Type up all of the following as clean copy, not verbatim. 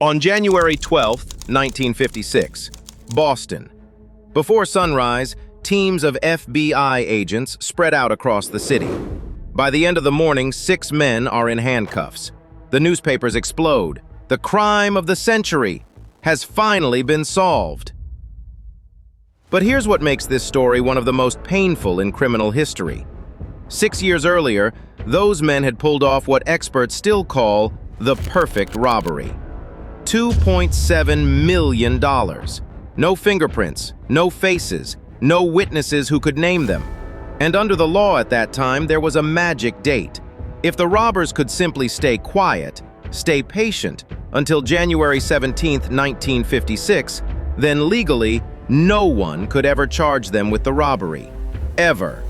On January 12, 1956, Boston. Before sunrise, teams of FBI agents spread out across the city. By the end of the morning, 6 men are in handcuffs. The newspapers explode. The crime of the century has finally been solved. But here's what makes this story one of the most painful in criminal history. 6 years earlier, those men had pulled off what experts still call the perfect robbery. $2.7 million. No fingerprints, no faces, no witnesses who could name them. And under the law at that time, there was a magic date. If the robbers could simply stay quiet, stay patient, until January 17, 1956, then legally, no one could ever charge them with the robbery. Ever.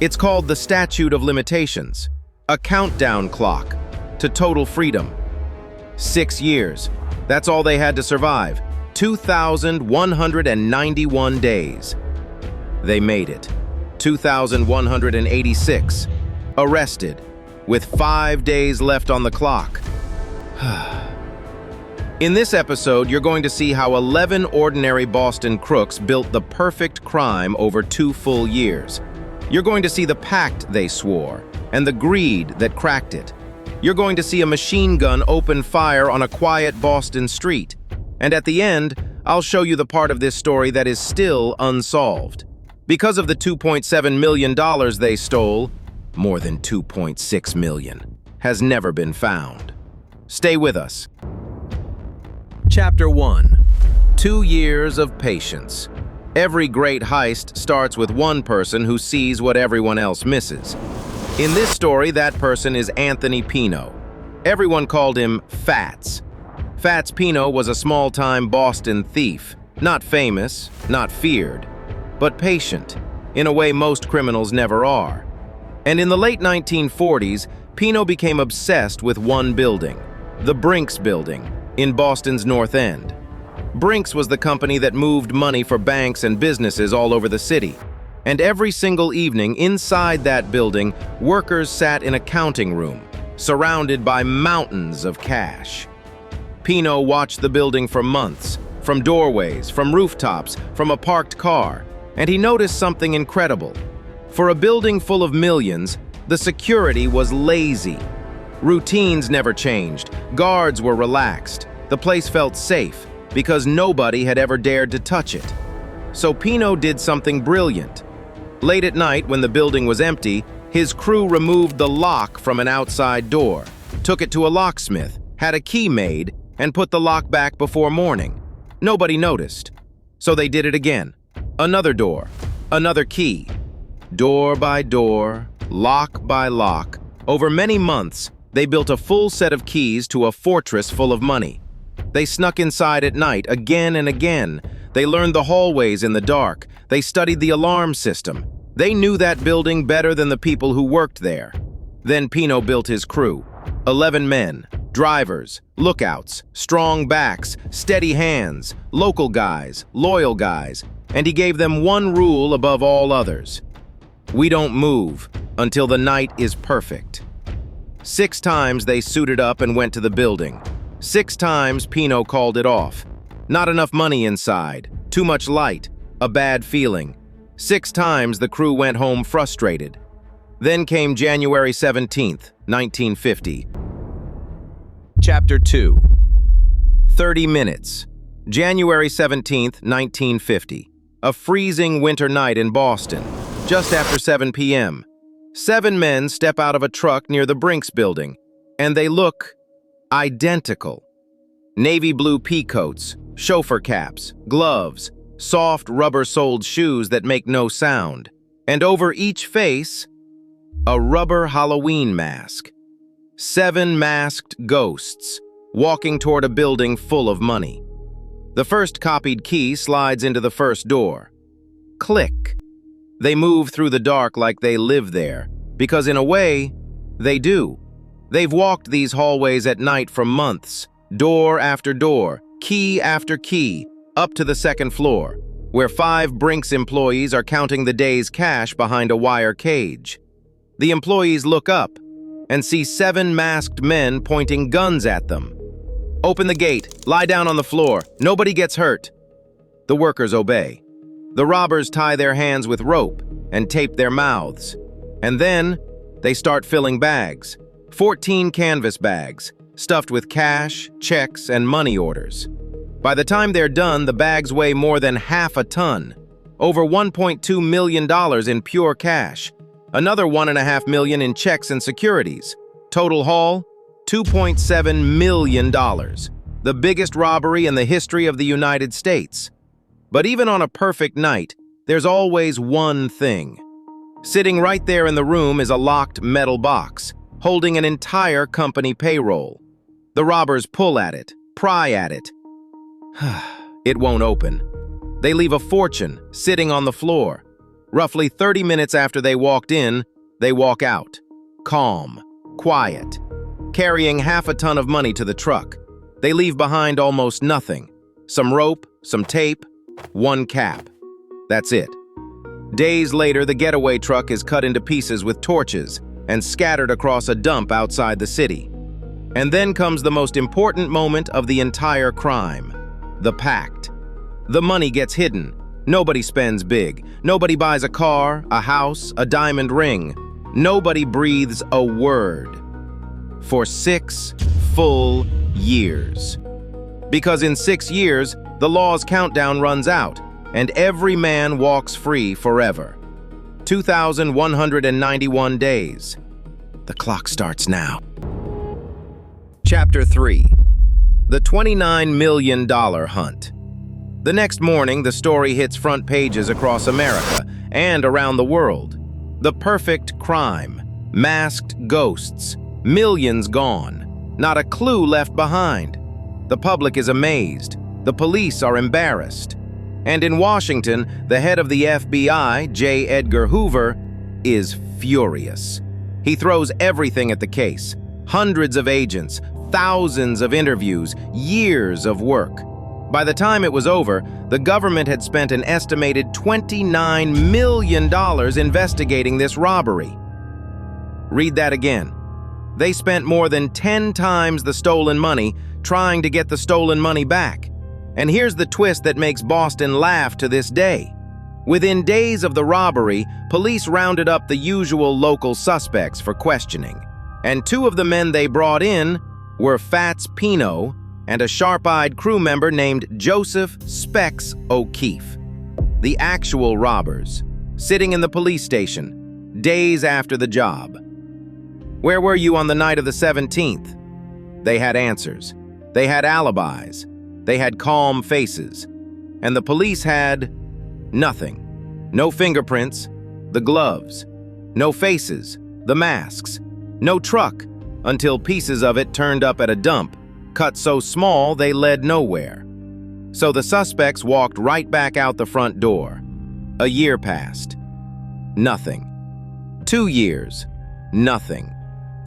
It's called the statute of limitations, a countdown clock to total freedom. 6 years. That's all they had to survive. 2,191 days. They made it. 2,186. Arrested, with 5 days left on the clock. In this episode, you're going to see how 11 ordinary Boston crooks built the perfect crime over 2 full years. You're going to see the pact they swore, and the greed that cracked it. You're going to see a machine gun open fire on a quiet Boston street. And at the end, I'll show you the part of this story that is still unsolved. Because of the $2.7 million they stole, more than $2.6 million has never been found. Stay with us. Chapter 1. 2 years of patience. Every great heist starts with one person who sees what everyone else misses. In this story, that person is Anthony Pino. Everyone called him Fats. Fats Pino was a small-time Boston thief. Not famous, not feared, but patient, in a way most criminals never are. And in the late 1940s, Pino became obsessed with one building, the Brinks building, in Boston's North End. Brinks was the company that moved money for banks and businesses all over the city. And every single evening inside that building, workers sat in a counting room, surrounded by mountains of cash. Pino watched the building for months, from doorways, from rooftops, from a parked car, and he noticed something incredible. For a building full of millions, the security was lazy. Routines never changed, guards were relaxed, the place felt safe, because nobody had ever dared to touch it. So Pino did something brilliant. Late at night, when the building was empty, his crew removed the lock from an outside door, took it to a locksmith, had a key made, and put the lock back before morning. Nobody noticed. So they did it again. Another door, another key. Door by door, lock by lock, over many months, they built a full set of keys to a fortress full of money. They snuck inside at night again and again. They learned the hallways in the dark. They studied the alarm system. They knew that building better than the people who worked there. Then Pino built his crew. 11 men, drivers, lookouts, strong backs, steady hands, local guys, loyal guys, and he gave them one rule above all others. We don't move until the night is perfect. 6 times they suited up and went to the building. 6 times Pino called it off. Not enough money inside, too much light, a bad feeling. 6 times the crew went home frustrated. Then came January 17th, 1950. Chapter 2. 30 minutes. January 17th, 1950. A freezing winter night in Boston, just after 7 p.m. 7 men step out of a truck near the Brinks building, and they look identical. Navy blue pea coats, chauffeur caps, gloves, soft rubber-soled shoes that make no sound, and over each face, a rubber Halloween mask. 7 masked ghosts walking toward a building full of money. The first copied key slides into the first door. Click. They move through the dark like they live there, because in a way, they do. They've walked these hallways at night for months, door after door, key after key, up to the 2nd floor, where 5 Brinks employees are counting the day's cash behind a wire cage. The employees look up and see 7 masked men pointing guns at them. Open the gate. Lie down on the floor. Nobody gets hurt." The workers obey. The robbers tie their hands with rope and tape their mouths. And then they start filling bags. 14 canvas bags, stuffed with cash, checks, and money orders. By the time they're done, the bags weigh more than half a ton. Over $1.2 million in pure cash. Another $1.5 million in checks and securities. Total haul, $2.7 million. The biggest robbery in the history of the United States. But even on a perfect night, there's always one thing. Sitting right there in the room is a locked metal box, holding an entire company payroll. The robbers pull at it, pry at it. It won't open. They leave a fortune sitting on the floor. Roughly 30 minutes after they walked in, they walk out. Calm, quiet, carrying half a ton of money to the truck. They leave behind almost nothing. Some rope, some tape, one cap. That's it. Days later, the getaway truck is cut into pieces with torches and scattered across a dump outside the city. And then comes the most important moment of the entire crime. The pact. The money gets hidden. Nobody spends big. Nobody buys a car, a house, a diamond ring. Nobody breathes a word. For 6 full years. Because in 6 years, the law's countdown runs out, and every man walks free forever. 2,191 days. The clock starts now. Chapter 3. The $29 million hunt. The next morning, the story hits front pages across America and around the world. The perfect crime. Masked ghosts. Millions gone. Not a clue left behind. The public is amazed. The police are embarrassed. And in Washington, the head of the FBI, J. Edgar Hoover, is furious. He throws everything at the case. Hundreds of agents, thousands of interviews, years of work. By the time it was over, the government had spent an estimated $29 million investigating this robbery. Read that again. They spent more than 10 times the stolen money trying to get the stolen money back. And here's the twist that makes Boston laugh to this day. Within days of the robbery, police rounded up the usual local suspects for questioning. And 2 of the men they brought in were Fats Pino and a sharp-eyed crew member named Joseph Specs O'Keefe. The actual robbers, sitting in the police station, days after the job. Where were you on the night of the 17th? They had answers. They had alibis. They had calm faces. And the police had nothing. No fingerprints, the gloves. No faces, the masks. No truck, until pieces of it turned up at a dump, cut so small they led nowhere. So the suspects walked right back out the front door. A year passed. Nothing. 2 years. Nothing.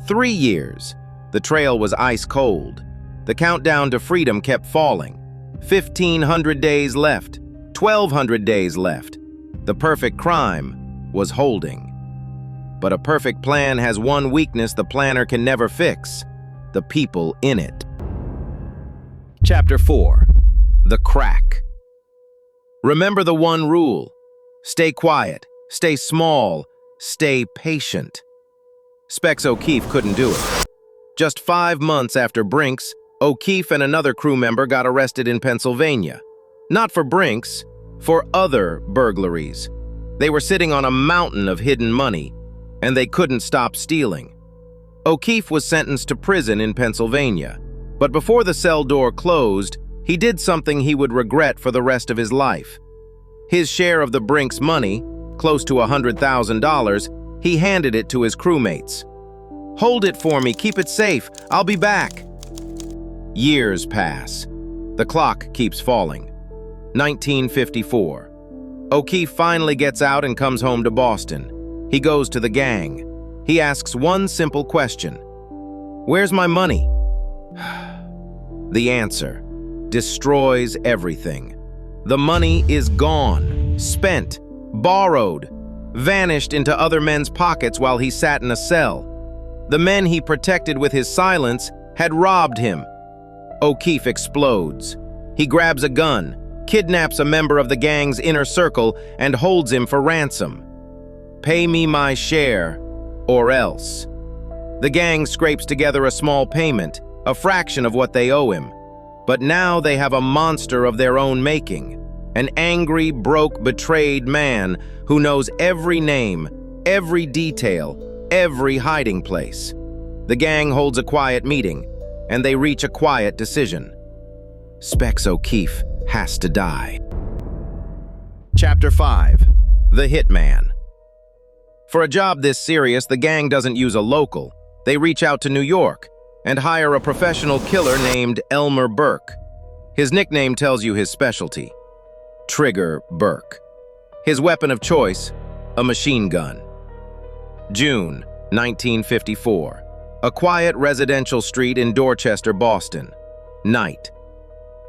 3 years. The trail was ice cold. The countdown to freedom kept falling. 1,500 days left. 1,200 days left. The perfect crime was holding. But a perfect plan has one weakness the planner can never fix: the people in it. Chapter 4. The crack. Remember the one rule. Stay quiet, stay small, stay patient. Specs O'Keefe couldn't do it. Just 5 months after Brinks, O'Keefe and another crew member got arrested in Pennsylvania. Not for Brinks, for other burglaries. They were sitting on a mountain of hidden money, and they couldn't stop stealing. O'Keefe was sentenced to prison in Pennsylvania, but before the cell door closed, he did something he would regret for the rest of his life. His share of the Brinks money, close to $100,000, he handed it to his crewmates. "Hold it for me, keep it safe, I'll be back." Years pass. The clock keeps falling. 1954. O'Keefe finally gets out and comes home to Boston. He goes to the gang. He asks one simple question. "Where's my money?" The answer destroys everything. The money is gone, spent, borrowed, vanished into other men's pockets while he sat in a cell. The men he protected with his silence had robbed him. O'Keefe explodes. He grabs a gun, kidnaps a member of the gang's inner circle, and holds him for ransom. "Pay me my share, or else." The gang scrapes together a small payment, a fraction of what they owe him. But now they have a monster of their own making, an angry, broke, betrayed man who knows every name, every detail, every hiding place. The gang holds a quiet meeting, and they reach a quiet decision. Specs O'Keefe has to die. Chapter 5. The Hitman. For a job this serious, the gang doesn't use a local. They reach out to New York and hire a professional killer named Elmer Burke. His nickname tells you his specialty: Trigger Burke. His weapon of choice, a machine gun. June 1954. A quiet residential street in Dorchester, Boston. Night.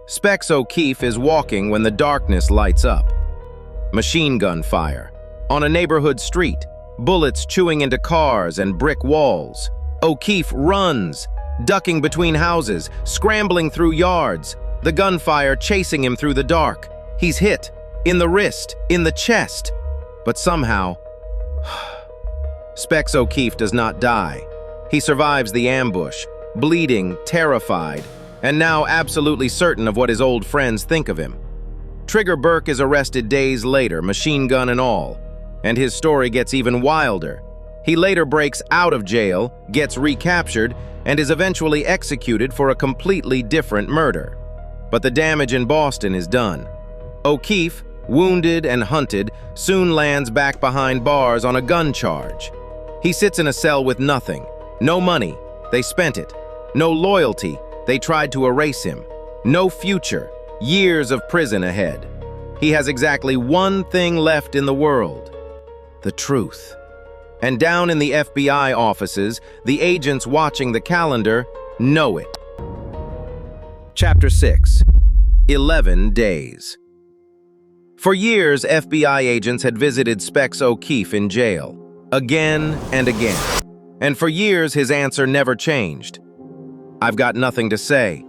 Specs O'Keefe is walking when the darkness lights up. Machine gun fire. On a neighborhood street, bullets chewing into cars and brick walls. O'Keefe runs, ducking between houses, scrambling through yards, the gunfire chasing him through the dark. He's hit, in the wrist, in the chest. But somehow, Specs O'Keefe does not die. He survives the ambush, bleeding, terrified, and now absolutely certain of what his old friends think of him. Trigger Burke is arrested days later, machine gun and all, and his story gets even wilder. He later breaks out of jail, gets recaptured, and is eventually executed for a completely different murder. But the damage in Boston is done. O'Keefe, wounded and hunted, soon lands back behind bars on a gun charge. He sits in a cell with nothing. No money, they spent it. No loyalty, they tried to erase him. No future, years of prison ahead. He has exactly one thing left in the world: the truth. And down in the FBI offices, the agents watching the calendar know it. Chapter 6. 11 Days. For years, FBI agents had visited Specs O'Keefe in jail, again and again. And for years, his answer never changed. "I've got nothing to say."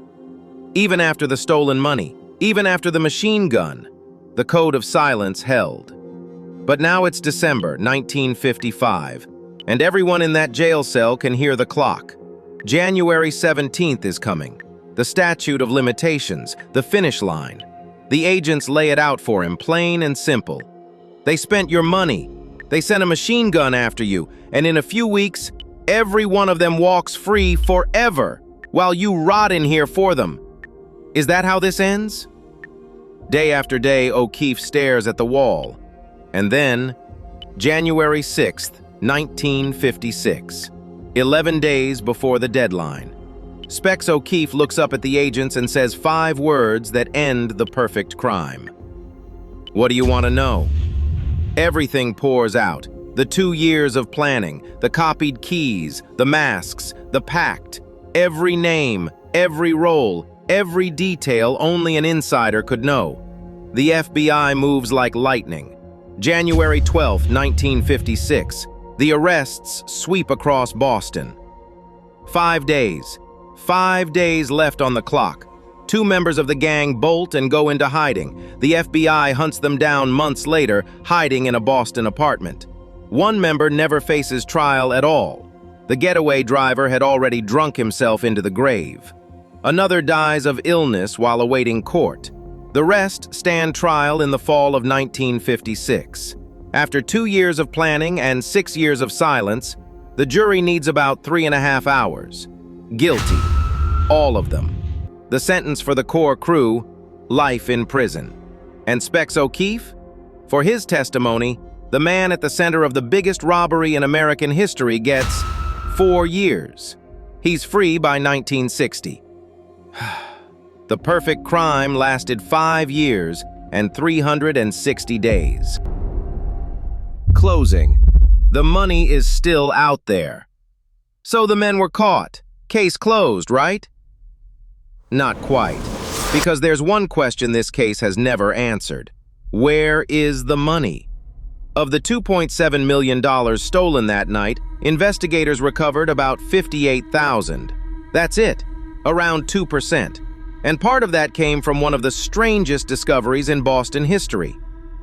Even after the stolen money, even after the machine gun, the code of silence held. But now it's December 1955, and everyone in that jail cell can hear the clock. January 17th is coming, the statute of limitations, the finish line. The agents lay it out for him, plain and simple. They spent your money. They sent a machine gun after you, and in a few weeks, every one of them walks free forever, while you rot in here for them. Is that how this ends? Day after day, O'Keefe stares at the wall. And then, January 6th, 1956, 11 days before the deadline. Specs O'Keefe looks up at the agents and says 5 words that end the perfect crime. What do you want to know? Everything pours out. The 2 years of planning, the copied keys, the masks, the pact, every name, every role, every detail only an insider could know. The FBI moves like lightning. January 12, 1956. The arrests sweep across Boston. 5 days. 5 days left on the clock. 2 members of the gang bolt and go into hiding. The FBI hunts them down months later, hiding in a Boston apartment. 1 member never faces trial at all. The getaway driver had already drunk himself into the grave. Another dies of illness while awaiting court. The rest stand trial in the fall of 1956. After 2 years of planning and 6 years of silence, the jury needs about 3.5 hours. Guilty. All of them. The sentence for the core crew, life in prison. And Specs O'Keefe? For his testimony, the man at the center of the biggest robbery in American history gets 4 years. He's free by 1960. The perfect crime lasted 5 years and 360 days. Closing. The money is still out there. So the men were caught. Case closed, right? Not quite, because there's one question this case has never answered. Where is the money? Of the $2.7 million stolen that night, investigators recovered about $58,000. That's it, around 2%. And part of that came from one of the strangest discoveries in Boston history.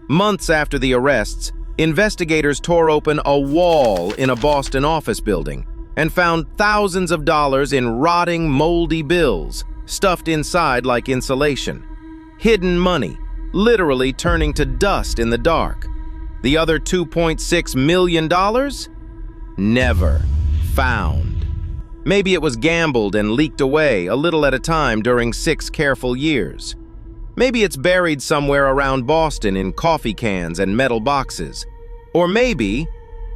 Months after the arrests, investigators tore open a wall in a Boston office building and found thousands of dollars in rotting, moldy bills, stuffed inside like insulation. Hidden money, literally turning to dust in the dark. The other $2.6 million? Never found. Maybe it was gambled and leaked away a little at a time during 6 careful years. Maybe it's buried somewhere around Boston in coffee cans and metal boxes. Or maybe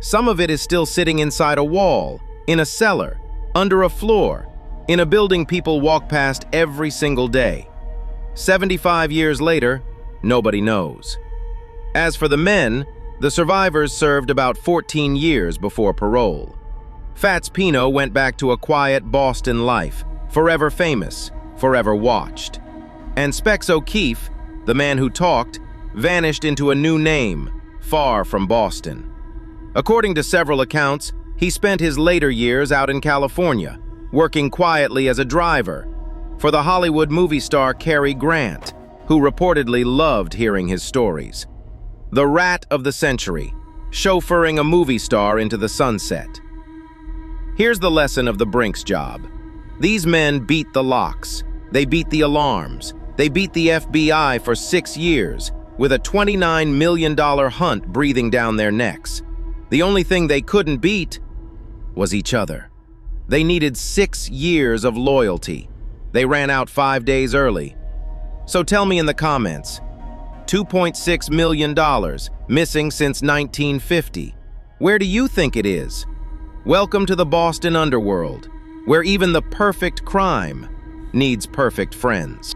some of it is still sitting inside a wall, in a cellar, under a floor, in a building people walk past every single day. 75 years later, nobody knows. As for the men, the survivors served about 14 years before parole. Fats Pino went back to a quiet Boston life, forever famous, forever watched. And Specs O'Keefe, the man who talked, vanished into a new name, far from Boston. According to several accounts, he spent his later years out in California, working quietly as a driver for the Hollywood movie star Cary Grant, who reportedly loved hearing his stories. The rat of the century, chauffeuring a movie star into the sunset. Here's the lesson of the Brinks job. These men beat the locks, they beat the alarms, they beat the FBI for 6 years, with a $29 million hunt breathing down their necks. The only thing they couldn't beat was each other. They needed 6 years of loyalty. They ran out 5 days early. So tell me in the comments, $2.6 million, missing since 1950. Where do you think it is? Welcome to the Boston Underworld, where even the perfect crime needs perfect friends.